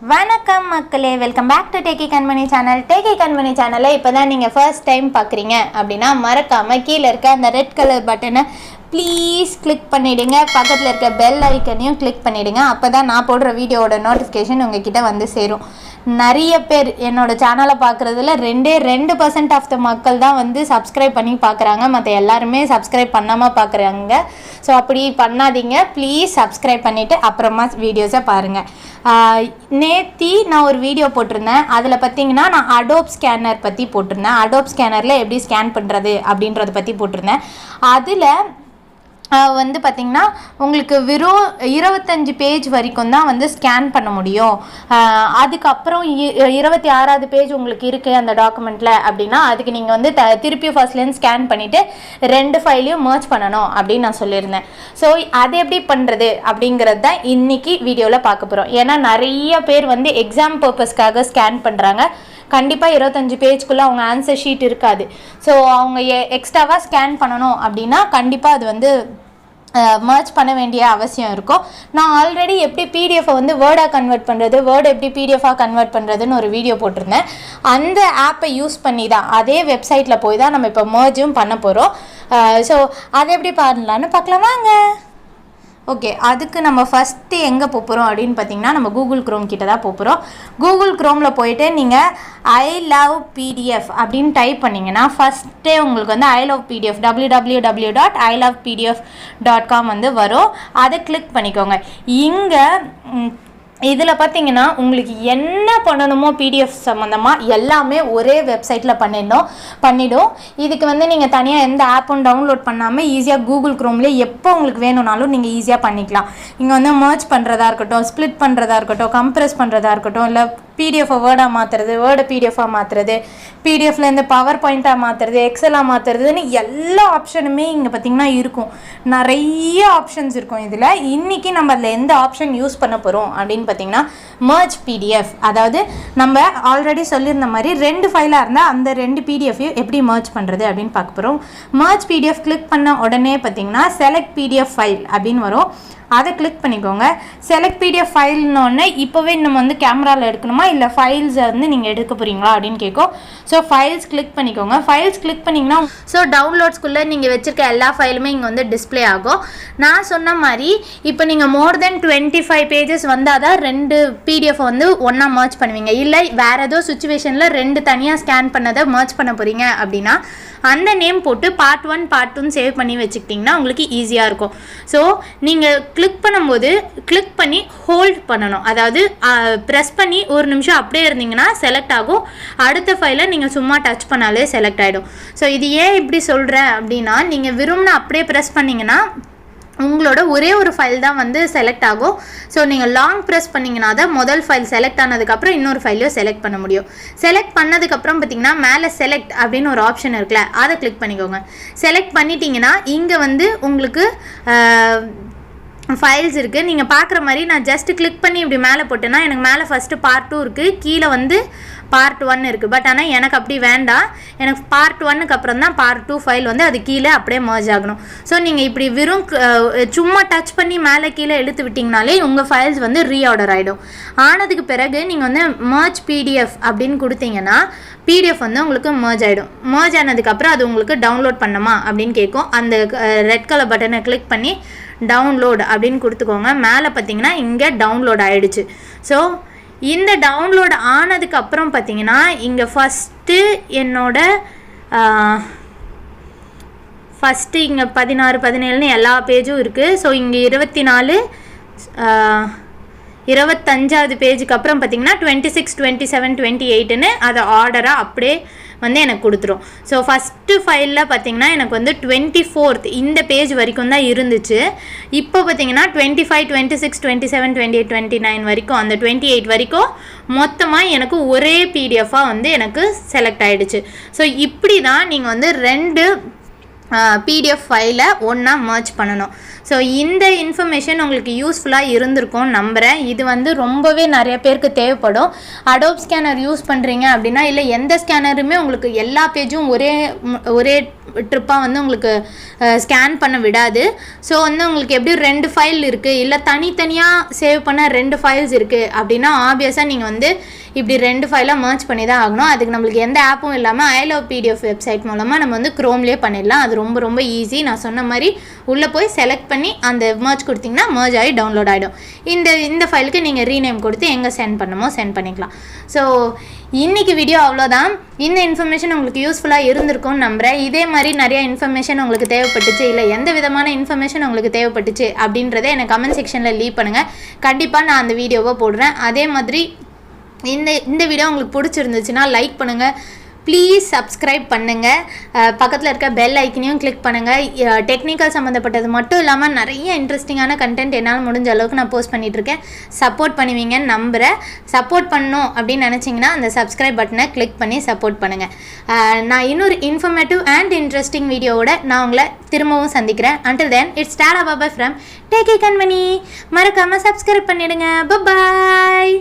வணக்கம் மக்களே, welcome back to tacky Kanmani channel. Tacky கண்மணி சேனலை இப்போ தான் நீங்கள் ஃபர்ஸ்ட் டைம் பார்க்குறீங்க அப்படின்னா மறக்காமல் கீழே இருக்க அந்த ரெட் கலர் பட்டனை ப்ளீஸ் கிளிக் பண்ணிவிடுங்க. பக்கத்தில் இருக்க பெல் ஐக்கனையும் கிளிக் பண்ணிவிடுங்க. அப்போ தான் நான் போடுற வீடியோவோட நோட்டிஃபிகேஷன் உங்ககிட்ட வந்து சேரும். நிறைய பேர் என்னோடய சேனலை பார்க்குறதுல 2% ஆஃப் த மக்கள் தான் வந்து சப்ஸ்கிரைப் பண்ணி பார்க்குறாங்க. மற்ற எல்லாருமே சப்ஸ்கிரைப் பண்ணாமல் பார்க்குறாங்க. ஸோ அப்படி பண்ணாதீங்க, ப்ளீஸ் சப்ஸ்கிரைப் பண்ணிவிட்டு அப்புறமா வீடியோஸை பாருங்கள். நேத்தி நான் ஒரு வீடியோ போட்டிருந்தேன். அதில் பார்த்தீங்கன்னா நான் அடோப் ஸ்கேனர் பற்றி போட்டிருந்தேன். அடோப் ஸ்கேனரில் எப்படி ஸ்கேன் பண்ணுறது அப்படின்றத பற்றி போட்டிருந்தேன். அதில் வந்து பார்த்திங்கன்னா உங்களுக்கு வெறும் 25 பேஜ் வரைக்கும் தான் வந்து ஸ்கேன் பண்ண முடியும். அதுக்கப்புறம் 26வது பேஜ் உங்களுக்கு இருக்குது அந்த டாக்குமெண்ட்டில் அப்படின்னா அதுக்கு நீங்கள் வந்து திருப்பி ஃபர்ஸ்ட்லேருந்து ஸ்கேன் பண்ணிவிட்டு 2 ஃபைலையும் மர்ஜ் பண்ணணும் அப்படின்னு நான் சொல்லியிருந்தேன். ஸோ அது எப்படி பண்ணுறது அப்படிங்கிறது தான் இன்றைக்கி வீடியோவில் பார்க்க போகிறோம். ஏன்னா நிறைய பேர் வந்து எக்ஸாம் பர்பஸ்க்காக ஸ்கேன் பண்ணுறாங்க. கண்டிப்பாக 25 பேஜ்க்குள்ளே அவங்க ஆன்சர் ஷீட் இருக்காது. ஸோ அவங்க எக்ஸ்ட்ராவாக ஸ்கேன் பண்ணணும் அப்படின்னா கண்டிப்பாக அது வந்து மர்ஜ் பண்ண வேண்டிய அவசியம் இருக்கும். நான் ஆல்ரெடி எப்படி பிடிஎஃபை வந்து வேர்டாக கன்வெர்ட் பண்ணுறது, வேர்டு எப்படி பிடிஎஃபாக கன்வெர்ட் பண்ணுறதுன்னு ஒரு வீடியோ போட்டிருந்தேன். அந்த ஆப்பை யூஸ் பண்ணி தான் அதே வெப்சைட்டில் போய் தான் நம்ம இப்போ மர்ஜும் பண்ண போகிறோம். ஸோ அதை எப்படி பண்ணலான்னு பார்க்கலாம் வாங்க. ஓகே, அதுக்கு நம்ம ஃபஸ்ட்டு எங்கே போகிறோம் அப்படின்னு பார்த்தீங்கன்னா நம்ம கூகுள் க்ரோம் கிட்ட தான் போகிறோம். கூகுள் க்ரோமில் போயிட்டு நீங்கள் ஐ லவ் பிடிஎஃப் அப்படின்னு டைப் பண்ணிங்கன்னா ஃபஸ்ட்டே உங்களுக்கு வந்து ஐ லவ் பிடிஎஃப் www.ilovepdf.com வந்து வரும். அதை கிளிக் பண்ணிக்கோங்க. இங்கே இதில் பார்த்தீங்கன்னா உங்களுக்கு என்ன பண்ணணுமோ பிடிஎஃப் சம்மந்தமாக எல்லாமே ஒரே வெப்சைட்டில் பண்ணிடும். இதுக்கு வந்து நீங்கள் தனியாக எந்த ஆப்பும் டவுன்லோட் பண்ணாமல் ஈஸியாக கூகுள் க்ரோம்லேயே எப்போ உங்களுக்கு வேணும்னாலும் நீங்கள் ஈஸியாக பண்ணிக்கலாம். இங்கே வந்து மர்ஜ் பண்ணுறதா இருக்கட்டும், ஸ்ப்ளிட் பண்ணுறதா இருக்கட்டும், கம்ப்ரெஸ் பண்ணுறதா இருக்கட்டும், இல்லை பிடிஎஃபை வேர்டாக மாற்றுறது, வேர்டை பிடிஎஃபாக மாற்றுறது, பிடிஎஃப்லேருந்து பவர் பாயிண்ட்டாக மாற்றுறது, எக்ஸலாக மாற்றுறதுன்னு எல்லா ஆப்ஷனுமே இங்கே பார்த்திங்கன்னா இருக்கும். நிறைய ஆப்ஷன்ஸ் இருக்கும். இதில் இன்றைக்கி நம்ம அதில் எந்த ஆப்ஷன் யூஸ் பண்ண போகிறோம் அப்படின்னு பார்த்தீங்கன்னா மர்ஜ் பிடிஎஃப். அதாவது நம்ம ஆல்ரெடி சொல்லியிருந்த மாதிரி 2 ஃபைலாக இருந்தால் அந்த 2 பிடிஎஃபையும் எப்படி மர்ஜ் பண்ணுறது அப்படின்னு பார்க்க போகிறோம். மர்ஜ் பிடிஎஃப் கிளிக் பண்ண உடனே பார்த்தீங்கன்னா செலக்ட் பிடிஎஃப் ஃபைல் அப்படின்னு வரும். அதை கிளிக் பண்ணிக்கோங்க. செலக்ட் பிடிஎஃப் ஃபைல்னோடனே இப்போவே நம்ம வந்து கேமராவில் எடுக்கணுமா இல்லை ஃபைல்ஸை வந்து நீங்கள் எடுக்க போகிறீங்களா அப்படின்னு கேட்கும். ஸோ ஃபைல்ஸ் கிளிக் பண்ணிக்கோங்க. ஃபைல்ஸ் கிளிக் பண்ணிங்கன்னா ஸோ டவுன்லோட்ஸ்குள்ளே நீங்கள் வச்சுருக்க எல்லா ஃபைலுமே இங்கே வந்து டிஸ்பிளே ஆகும். நான் சொன்ன மாதிரி இப்போ நீங்கள் மோர் தென் 25 பேஜஸ் வந்தால் தான் 2 பிடிஎஃப் வந்து ஒன்றா மர்ஜ் பண்ணுவீங்க. இல்லை வேறு ஏதோ சுச்சுவேஷனில் 2 தனியாக ஸ்கேன் பண்ணதை மர்ஜ் பண்ண போகிறீங்க அப்படின்னா அந்த நேம் போட்டு பார்ட் 1 பார்ட் 2 சேவ் பண்ணி வச்சுக்கிட்டிங்கன்னா உங்களுக்கு ஈஸியாக இருக்கும். ஸோ நீங்கள் கிளிக் பண்ணும்போது கிளிக் பண்ணி ஹோல்ட் பண்ணணும். அதாவது ப்ரெஸ் பண்ணி ஒரு நிமிஷம் அப்படியே இருந்தீங்கன்னா செலக்ட் ஆகும். அடுத்த ஃபைலை நீங்கள் சும்மா டச் பண்ணாலே செலக்ட் ஆகிடும். ஸோ இது ஏன் இப்படி சொல்கிறேன் அப்படின்னா நீங்கள் விரும்பினா அப்படியே ப்ரெஸ் பண்ணிங்கன்னா உங்களோட ஒரே ஒரு ஃபைல் தான் வந்து செலக்ட் ஆகும். ஸோ நீங்கள் லாங் ப்ரெஸ் பண்ணிங்கன்னா தான் முதல் ஃபைல் செலக்ட் ஆனதுக்கப்புறம் இன்னொரு ஃபைலையும் செலக்ட் பண்ண முடியும். செலக்ட் பண்ணதுக்கப்புறம் பார்த்திங்கன்னா மேலே செலக்ட் அப்படின்னு ஒரு ஆப்ஷன் இருக்குல்ல, அதை கிளிக் பண்ணிக்கோங்க. செலக்ட் பண்ணிட்டீங்கன்னா இங்கே வந்து உங்களுக்கு ஃபைல்ஸ் இருக்குது. நீங்கள் பார்க்குற மாதிரி நான் ஜஸ்ட்டு கிளிக் பண்ணி இப்படி மேலே போட்டேன்னா எனக்கு மேலே ஃபஸ்ட்டு பார்ட் 2 இருக்குது, கீழே வந்து பார்ட் 1 இருக்குது. பட் ஆனால் எனக்கு அப்படி வேண்டாம். எனக்கு பார்ட் 1க்கு அப்புறம் தான் பார்ட் 2 ஃபைல் வந்து அது கீழே அப்படியே மர்ஜ் ஆகணும். ஸோ நீங்கள் இப்படி வெறும் சும்மா டச் பண்ணி மேலே கீழே இழுத்து விட்டிங்கனாலே உங்கள் ஃபைல்ஸ் வந்து ரீஆர்டர் ஆகிடும். ஆனதுக்கு பிறகு நீங்கள் வந்து மர்ஜ் பிடிஎஃப் அப்படின்னு கொடுத்தீங்கன்னா பிடிஎஃப் வந்து உங்களுக்கு மர்ஜ் ஆகிடும். மர்ஜ் ஆனதுக்கப்புறம் அது உங்களுக்கு டவுன்லோட் பண்ணணுமா அப்படின்னு கேட்கும். அந்த ரெட் கலர் பட்டனை கிளிக் பண்ணி டவுன்லோட் அப்படின்னு கொடுத்துக்கோங்க. மேலே பார்த்தீங்கன்னா இங்கே டவுன்லோட் ஆகிடுச்சு. ஸோ இந்த டவுன்லோட் ஆனதுக்கப்புறம் பார்த்தீங்கன்னா இங்கே ஃபஸ்ட்டு இங்கே 16 17ன்னு எல்லா பேஜும் இருக்குது. ஸோ இங்கே 24 25வது பேஜுக்கு அப்புறம் பார்த்தீங்கன்னா 26 27 28ன்னு அதை ஆர்டராக அப்படியே வந்து எனக்கு கொடுத்துரும். ஸோ ஃபஸ்ட்டு ஃபைலில் பார்த்தீங்கன்னா எனக்கு வந்து 24th இந்த பேஜ் வரைக்கும் தான் இருந்துச்சு. இப்போ பார்த்தீங்கன்னா 25 26 27 28 29 வரைக்கும், அந்த 28 வரைக்கும் மொத்தமாக எனக்கு ஒரே பிடிஎஃபாக வந்து எனக்கு செலக்ட் ஆகிடுச்சு. ஸோ இப்படி தான் நீங்கள் வந்து 2 பிடிஎஃப் ஃபைலை ஒன்றா மர்ஜ் பண்ணணும். ஸோ இந்த இன்ஃபர்மேஷன் உங்களுக்கு யூஸ்ஃபுல்லாக இருந்திருக்கும்னு நம்புகிறேன். இது வந்து ரொம்பவே நிறைய பேருக்கு தேவைப்படும். அடோப் ஸ்கேனர் யூஸ் பண்ணுறீங்க அப்படின்னா இல்லை எந்த ஸ்கேனருமே உங்களுக்கு எல்லா பேஜும் ஒரே ட்ரிப்பாக வந்து உங்களுக்கு ஸ்கேன் பண்ண விடாது. ஸோ வந்து உங்களுக்கு எப்படியும் 2 ஃபைல் இருக்குது, இல்லை தனித்தனியாக சேவ் பண்ண 2 ஃபைல்ஸ் இருக்குது அப்படின்னா ஆப்வியஸாக நீங்கள் வந்து இப்படி 2 ஃபைலாக மர்ஜ் பண்ணி தான் ஆகணும். அதுக்கு நம்மளுக்கு எந்த ஆப்பும் இல்லாமல் ஐ லவ் பிடிஎஃப் வெப்சைட் மூலமாக நம்ம வந்து க்ரோம்லேயே பண்ணிடலாம். அது ரொம்ப ரொம்ப ஈஸி. நான் சொன்ன மாதிரி உள்ளே போய் செலக்ட் பண்ணி அந்த மர்ஜ் கொடுத்திங்கன்னா மர்ஜ் ஆகி டவுன்லோட் ஆகிடும். இந்த ஃபைலுக்கு நீங்கள் ரீநேம் கொடுத்து எங்கே சென்ட் பண்ணமோ சென்ட் பண்ணிக்கலாம். ஸோ இன்றைக்கி வீடியோ அவ்வளோதான். இந்த இன்ஃபர்மேஷன் உங்களுக்கு யூஸ்ஃபுல்லாக இருந்திருக்கும்னு நம்புகிறேன். இதே மாதிரி நிறைய இன்ஃபர்மேஷன் உங்களுக்கு தேவைப்பட்டுச்சு, இல்லை எந்த விதமான இன்ஃபர்மேஷன் உங்களுக்கு தேவைப்பட்டுச்சு அப்படின்றத எனக்கு கமெண்ட் செக்ஷனில் லீவ் பண்ணுங்கள். கண்டிப்பாக நான் அந்த வீடியோவை போடுறேன். அதே மாதிரி இந்த வீடியோ உங்களுக்கு பிடிச்சிருந்துச்சுன்னா லைக் பண்ணுங்கள், ப்ளீஸ் சப்ஸ்கிரைப் பண்ணுங்கள், பக்கத்தில் இருக்க பெல் ஐக்கனையும் கிளிக் பண்ணுங்கள். டெக்னிக்கல் சம்மந்தப்பட்டது மட்டும் இல்லாமல் நிறைய இன்ட்ரெஸ்டிங்கான கண்டென்ட் என்னால் முடிஞ்ச அளவுக்கு நான் போஸ்ட் பண்ணிகிட்ருக்கேன். சப்போர்ட் பண்ணுவீங்கன்னு நம்புகிறேன். சப்போர்ட் பண்ணணும் அப்படின்னு நினச்சிங்கன்னா அந்த சப்ஸ்கிரைப் பட்டனை கிளிக் பண்ணி சப்போர்ட் பண்ணுங்கள். நான் இன்னொரு இன்ஃபர்மேட்டிவ் அண்ட் இன்ட்ரெஸ்டிங் வீடியோவோட நான் உங்களை திரும்பவும் சந்திக்கிறேன். until then it's tata bye bye from tech Kanmani. மறக்காமல் சப்ஸ்கிரைப் பண்ணிவிடுங்க. பாய்.